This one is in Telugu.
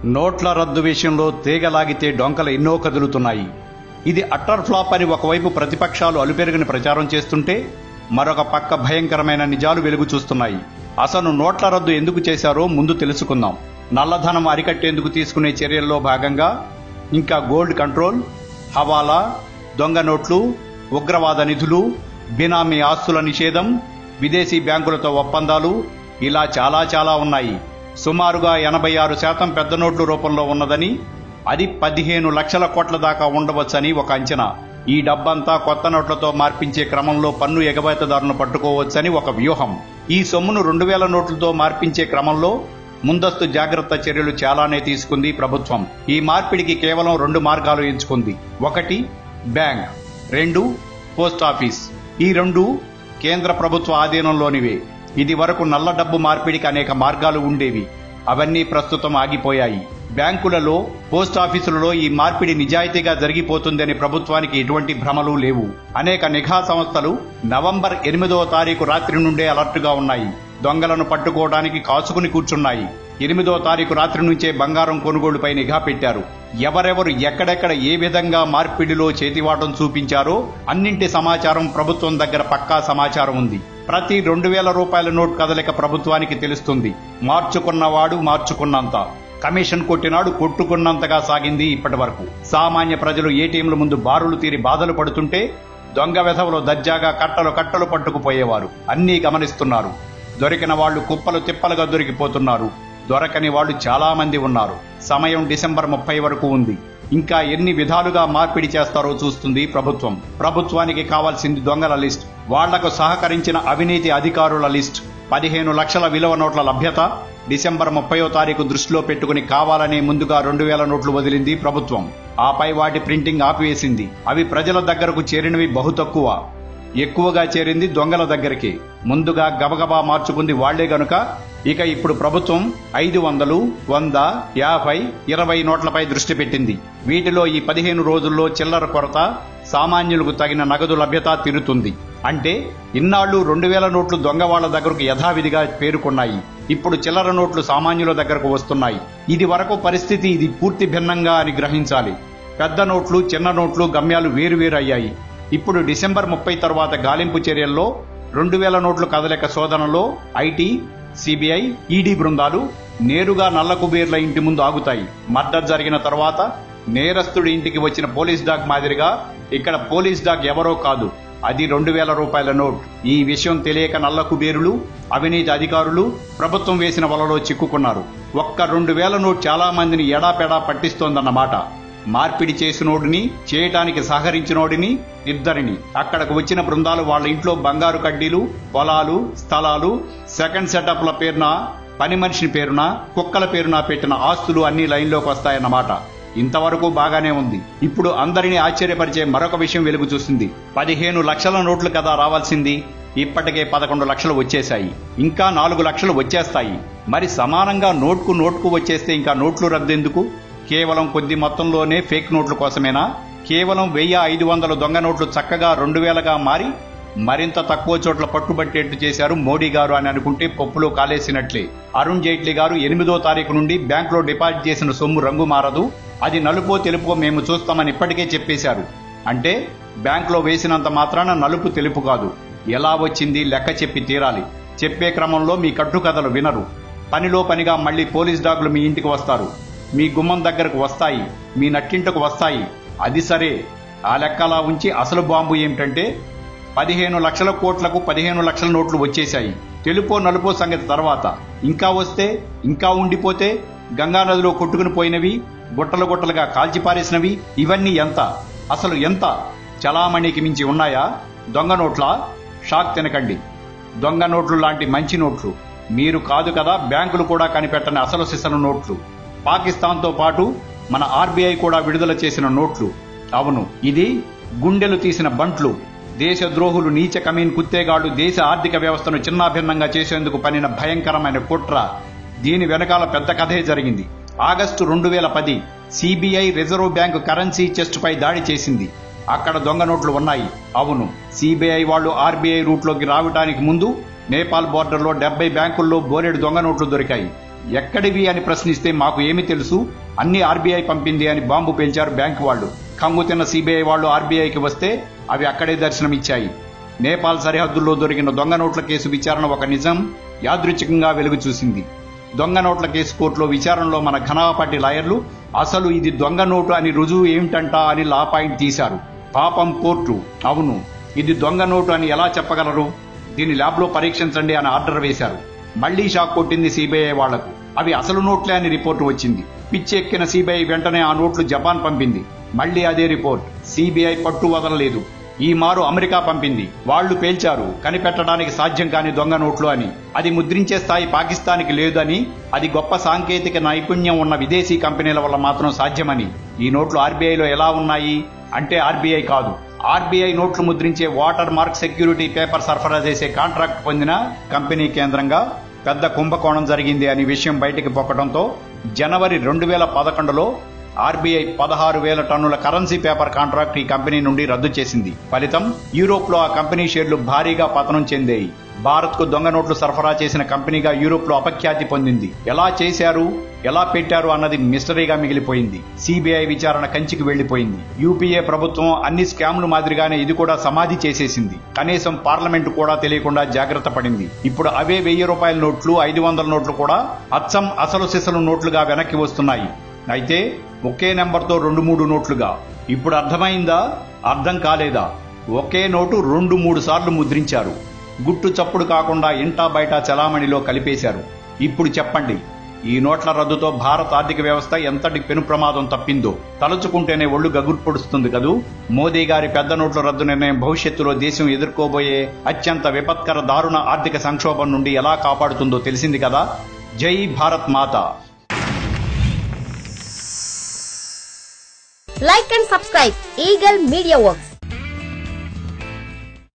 నోట్ల రద్దు విషయంలో తీగలాగితే డొంకలు ఎన్నో కదులుతున్నాయి. ఇది అట్టర్ ఫ్లాప్ అని ఒకవైపు ప్రతిపక్షాలు అలుపెరుగని ప్రచారం చేస్తుంటే మరొక పక్క భయంకరమైన నిజాలు వెలుగు చూస్తున్నాయి. అసలు నోట్ల రద్దు ఎందుకు చేశారో ముందు తెలుసుకుందాం. నల్లధనం అరికట్టేందుకు తీసుకునే చర్యల్లో భాగంగా ఇంకా గోల్డ్ కంట్రోల్, హవాలా, దొంగ నోట్లు, ఉగ్రవాద నిధులు, బినామీ ఆస్తుల నిషేధం, విదేశీ బ్యాంకులతో ఒప్పందాలు, ఇలా చాలా ఉన్నాయి. సుమారుగా 86% పెద్ద నోట్ల రూపంలో ఉన్నదని, అది 15 లక్షల కోట్ల దాకా ఉండవచ్చని ఒక అంచనా. ఈ డబ్బంతా కొత్త నోట్లతో మార్పించే క్రమంలో పన్ను ఎగవేతదారులను పట్టుకోవచ్చని ఒక వ్యూహం. ఈ సొమ్మును 2000 నోట్లతో మార్పించే క్రమంలో ముందస్తు జాగ్రత్త చర్యలు చాలానే తీసుకుంది ప్రభుత్వం. ఈ మార్పిడికి కేవలం 2 మార్గాలు ఎంచుకుంది. 1 బ్యాంక్, 2 పోస్ట్ ఆఫీస్. ఈ 2 కేంద్ర ప్రభుత్వ ఆధీనంలోనివే. ఇది వరకు నల్ల డబ్బు మార్పిడికి అనేక మార్గాలు ఉండేవి. అవన్నీ ప్రస్తుతం ఆగిపోయాయి. బ్యాంకులలో, పోస్ట్ ఆఫీసులలో ఈ మార్పిడి నిజాయితీగా జరిగిపోతుందని ప్రభుత్వానికి ఎటువంటి భ్రమలు లేవు. అనేక నిఘా సంస్థలు నవంబర్ 8వ తారీఖు రాత్రి నుండే అలర్ట్గా ఉన్నాయి. దొంగలను పట్టుకోవడానికి కాచుకుని కూర్చున్నాయి. 8వ తారీఖు రాత్రి నుంచే బంగారం కొనుగోలుపై నిఘా పెట్టారు. ఎవరెవరు ఎక్కడెక్కడ ఏ విధంగా మార్పిడిలో చేతివాటం చూపించారో అన్నింటి సమాచారం ప్రభుత్వం దగ్గర పక్కా సమాచారం ఉంది. ప్రతి 2000 రూపాయల నోట్ కదలిక ప్రభుత్వానికి తెలుస్తుంది. మార్చుకున్నవాడు మార్చుకున్నంత, కమిషన్ కొట్టినాడు కొట్టుకున్నంతగా సాగింది ఇప్పటి వరకు. సామాన్య ప్రజలు ఏటీఎంల ముందు బారులు తీరి బాధలు పడుతుంటే దొంగ వెధవలు దర్జాగా కట్టలు పట్టుకుపోయేవారు. అన్నీ గమనిస్తున్నారు. దొరికిన వాళ్లు కుప్పలు తిప్పలుగా దొరికిపోతున్నారు. దొరకని వాళ్లు చాలా మంది ఉన్నారు. సమయం డిసెంబర్ 30 వరకు ఉంది. ఇంకా ఎన్ని విధాలుగా మార్పిడి చేస్తారో చూస్తుంది ప్రభుత్వం. ప్రభుత్వానికి కావాల్సింది దొంగల లిస్ట్, వాళ్లకు సహకరించిన అవినీతి అధికారుల లిస్ట్, 15 లక్షల విలువ నోట్ల లభ్యత. డిసెంబర్ 30వ తారీఖు దృష్టిలో పెట్టుకుని కావాలనే ముందుగా 2000 నోట్లు వదిలింది ప్రభుత్వం. ఆపై వాటి ప్రింటింగ్ ఆపివేసింది. అవి ప్రజల దగ్గరకు చేరినవి బహు తక్కువ. ఎక్కువగా చేరింది దొంగల దగ్గరికి. ముందుగా గబగబా మార్చుకుంది వాళ్లే గనుక ఇక ఇప్పుడు ప్రభుత్వం 500, 100, 50, 20 నోట్లపై దృష్టి పెట్టింది. వీటిలో ఈ 15 రోజుల్లో చిల్లర కొరత, సామాన్యులకు తగిన నగదు లభ్యత తీరుతుంది. అంటే ఇన్నాళ్లు 2000 నోట్లు దొంగ వాళ్ల దగ్గరకు యథావిధిగా పేరుకున్నాయి. ఇప్పుడు చిల్లర నోట్లు సామాన్యుల దగ్గరకు వస్తున్నాయి. ఇది వరకు పరిస్థితి ఇది పూర్తి భిన్నంగా అని గ్రహించాలి. పెద్ద నోట్లు, చిన్న నోట్లు గమ్యాలు వేరువేరు అయ్యాయి. ఇప్పుడు డిసెంబర్ 30 తర్వాత గాలింపు చర్యల్లో 2000 నోట్లు కదలిక శోధనలో ఐటీ, సిబిఐ, ఈడీ బృందాలు నేరుగా నల్ల కుబేర్ల ఇంటి ముందు ఆగుతాయి. మర్డర్ జరిగిన తర్వాత నేరస్తుడి ఇంటికి వచ్చిన పోలీస్ డాగ్ మాదిరిగా ఇక్కడ పోలీస్ డాగ్ ఎవరో కాదు, అది 2000 రూపాయల నోట్. ఈ విషయం తెలియక నల్ల కుబేరులు, అవినీతి అధికారులు ప్రభుత్వం వేసిన వలలో చిక్కుకున్నారు. ఒక్క 2000 నోట్ చాలా మందిని ఎడాపెడా పట్టిస్తోందన్నమాట. మార్పిడి చేసినోడిని, చేయటానికి సహకరించినోడిని, ఇద్దరిని. అక్కడకు వచ్చిన బృందాలు వాళ్ల ఇంట్లో బంగారు కడ్డీలు, పొలాలు, స్థలాలు, సెకండ్ సెటప్ల పేరున, పని మనిషిని పేరున, కుక్కల పేరున పెట్టిన ఆస్తులు అన్ని లైన్లోకి వస్తాయన్నమాట. ఇంతవరకు బాగానే ఉంది. ఇప్పుడు అందరినీ ఆశ్చర్యపరిచే మరొక విషయం వెలుగు చూసింది. 15 లక్షల నోట్లు కదా రావాల్సింది, ఇప్పటికే 11 లక్షలు వచ్చేశాయి. ఇంకా 4 లక్షలు వచ్చేస్తాయి. మరి సమానంగా నోట్కు వచ్చేస్తే ఇంకా నోట్లు రద్దెందుకు? కేవలం కొద్ది మొత్తంలోనే ఫేక్ నోట్ల కోసమేనా? కేవలం 1500 దొంగ నోట్లు చక్కగా 2000గా మారి మరింత తక్కువ చోట్ల పట్టుబట్టేట్టు చేశారు మోడీ గారు అని అనుకుంటే పప్పులో కాలేసినట్లే. అరుణ్ జైట్లీ గారు 8వ తారీఖు నుండి బ్యాంకులో డిపాజిట్ చేసిన సొమ్ము రంగు మారదు, అది నలుపో తెలుపో మేము చూస్తామని ఇప్పటికే చెప్పేశారు. అంటే బ్యాంకులో వేసినంత మాత్రాన నలుపు తెలుపు కాదు. ఎలా వచ్చింది లెక్క చెప్పి తీరాలి. చెప్పే క్రమంలో మీ కట్టుకథలు వినరు. పనిలో పనిగా మళ్లీ పోలీస్ డాగులు మీ ఇంటికి వస్తారు, మీ గుమ్మం దగ్గరకు వస్తాయి, మీ నట్టింటకు వస్తాయి. అది సరే, ఆ లెక్కలా ఉంచి అసలు బాంబు ఏమిటంటే 15 లక్షల కోట్లకు 15 లక్షల నోట్లు వచ్చేశాయి. తెలుపో నలుపో సంగతి తర్వాత. ఇంకా వస్తే, ఇంకా ఉండిపోతే, గంగానదిలో కొట్టుకుని పోయినవి, గుట్టలుగా కాల్చిపారేసినవి, ఇవన్నీ ఎంత? అసలు ఎంత? చలామణికి మించి ఉన్నాయా దొంగ నోట్లా? షాక్ తినకండి. దొంగ నోట్లు లాంటి మంచి నోట్లు మీరు కాదు కదా, బ్యాంకులు కూడా కనిపెట్టని అసలు సిసలు నోట్లు. పాకిస్తాన్తో పాటు మన ఆర్బీఐ కూడా విడుదల చేసిన నోట్లు. అవును, ఇది గుండెలు తీసిన బంట్లు. దేశద్రోహులు, నీచ కమీన్ కుత్తేగాళ్లు దేశ ఆర్థిక వ్యవస్థను చిన్నాభిన్నంగా చేసేందుకు పనిన భయంకరమైన కుట్ర. దీని వెనకాల పెద్ద కథే జరిగింది. August 2010 CBI Reserve Bank currency chest పై దాడి చేసింది. అక్కడ దొంగ నోట్లు ఉన్నాయి. అవును, సిబిఐ వాళ్లు ఆర్బీఐ రూట్లోకి రావడానికి ముందు నేపాల్ బోర్డర్లో 70 బ్యాంకుల్లో బోలెడు దొంగ నోట్లు దొరికాయి. ఎక్కడివి అని ప్రశ్నిస్తే మాకు ఏమి తెలుసు, అన్ని ఆర్బీఐ పంపింది అని బాంబు పేల్చారు బ్యాంకు వాళ్ళు. కంగు తిన్న సిబిఐ వాళ్ళు ఆర్బీఐకి వస్తే అవి అక్కడే దర్శనమిచ్చాయి. నేపాల్ సరిహద్దుల్లో దొరికిన దొంగ నోట్ల కేసు విచారణ ఒక నిజం యాదృచ్ఛికంగా వెలుగు చూసింది. దొంగ నోట్ల కేసు కోర్టులో విచారణలో మన ఘనపాటి లాయర్లు అసలు ఇది దొంగ నోటు అని రుజువు ఏమిటంటా అని లా పాయింట్ తీశారు. పాపం కోర్టు, అవును ఇది దొంగ నోటు అని ఎలా చెప్పగలరు, దీని ల్యాబ్లో పరీక్షించండి అని ఆర్డర్ వేశారు. మళ్లీ షాక్ కొట్టింది సిబిఐ వాళ్లకు. అవి అసలు నోట్లే అని రిపోర్టు వచ్చింది. పిచ్చెక్కిన సిబిఐ వెంటనే ఆ నోట్లు జపాన్ పంపింది. మళ్లీ అదే రిపోర్ట్. సిబిఐ పట్టు వదలలేదు. ఈ మారు అమెరికా పంపింది. వాళ్లు పేల్చారు కనిపెట్టడానికి సాధ్యం కాని దొంగ నోట్లు అని. అది ముద్రించే స్థాయి పాకిస్తాన్కి లేదని, అది గొప్ప సాంకేతిక నైపుణ్యం ఉన్న విదేశీ కంపెనీల వల్ల మాత్రం సాధ్యమని. ఈ నోట్లు ఆర్బీఐలో ఎలా ఉన్నాయి అంటే ఆర్బీఐ కాదు, ఆర్బీఐ నోట్లు ముద్రించే వాటర్ మార్క్ సెక్యూరిటీ పేపర్ సరఫరా చేసే కాంట్రాక్ట్ పొందిన కంపెనీ కేంద్రంగా పెద్ద కుంభకోణం జరిగింది అని విషయం బయటికి పొక్కడంతో జనవరి 2011లో ఆర్బీఐ 16,000 టన్నుల కరెన్సీ పేపర్ కాంట్రాక్ట్ ఈ కంపెనీ నుండి రద్దు చేసింది. ఫలితం యూరోప్ లో ఆ కంపెనీ షేర్లు భారీగా పతనం చెందాయి. భారత్ కు దొంగ నోట్లు సరఫరా చేసిన కంపెనీగా యూరోప్ లో అపఖ్యాతి పొందింది. ఎలా చేశారు, ఎలా పెట్టారు అన్నది మిస్టరీగా మిగిలిపోయింది. సిబిఐ విచారణ కంచికి వెళ్లిపోయింది. యూపీఏ ప్రభుత్వం అన్ని స్కామ్లు మాదిరిగానే ఇది కూడా సమాధి చేసేసింది. కనీసం పార్లమెంటు కూడా తెలియకుండా జాగ్రత్త పడింది. ఇప్పుడు అవే 1000 రూపాయల నోట్లు, 500 నోట్లు కూడా అచ్చం అసలు సిసలు నోట్లుగా వెనక్కి వస్తున్నాయి. అయితే ఒకే నెంబర్తో 2-3 నోట్లుగా. ఇప్పుడు అర్థమైందా, అర్థం కాలేదా? ఒకే నోటు 2-3 సార్లు ముద్రించారు. గుట్టు చప్పుడు కాకుండా ఇంటా బయట చలామణిలో కలిపేశారు. ఇప్పుడు చెప్పండి, ఈ నోట్ల రద్దుతో భారత ఆర్థిక వ్యవస్థ ఎంతటి పెను ప్రమాదం తప్పిందో తలుచుకుంటేనే ఒళ్ళు గగురు పొడుస్తుంది కదూ. మోదీ గారి పెద్ద నోట్ల రద్దు నిర్ణయం భవిష్యత్తులో దేశం ఎదుర్కోబోయే అత్యంత విపత్కర దారుణ ఆర్థిక సంక్షోభం నుండి ఎలా కాపాడుతుందో తెలిసింది కదా. జై భారత్ మాత. Like and subscribe Eagle Media Works.